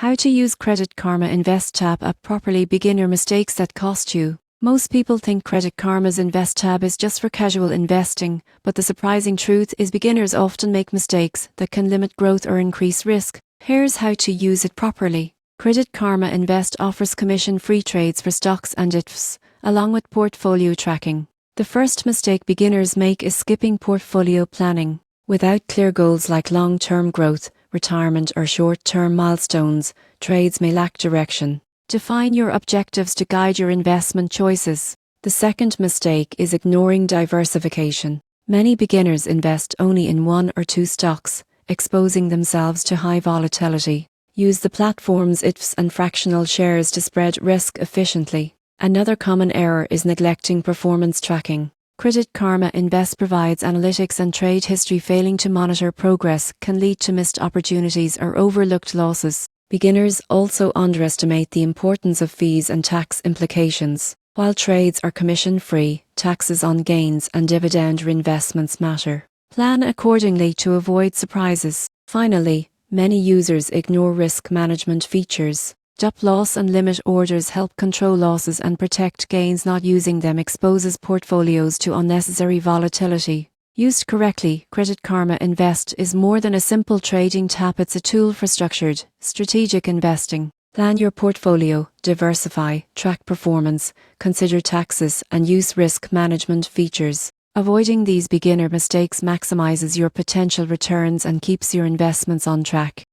How to use Credit Karma Invest tab app properly. Beginner mistakes that cost you. Most people think Credit Karma's Invest tab is just for casual investing, but the surprising truth is beginners often make mistakes that can limit growth or increase risk. Here's how to use it properly. Credit Karma Invest offers commission-free trades for stocks and ETFs, along with portfolio tracking. The first mistake beginners make is skipping portfolio planning. Without clear goals like long-term growth, retirement, or short-term milestones, trades may lack direction. Define your objectives to guide your investment choices. The second mistake is ignoring diversification. Many beginners invest only in one or two stocks, exposing themselves to high volatility. Use the platform's ETFs and fractional shares to spread risk efficiently. Another common error is neglecting performance tracking. Credit Karma Invest provides analytics and trade history. Failing to monitor progress can lead to missed opportunities or overlooked losses. Beginners also underestimate the importance of fees and tax implications. While trades are commission-free, taxes on gains and dividend reinvestments matter. Plan accordingly to avoid surprises. Finally, many users ignore risk management features. Stop loss and limit orders help control losses and protect gains. Not using them exposes portfolios to unnecessary volatility. Used correctly, Credit Karma Invest is more than a simple trading tab. It's a tool for structured, strategic investing. Plan your portfolio, diversify, track performance, consider taxes, and use risk management features. Avoiding these beginner mistakes maximizes your potential returns and keeps your investments on track.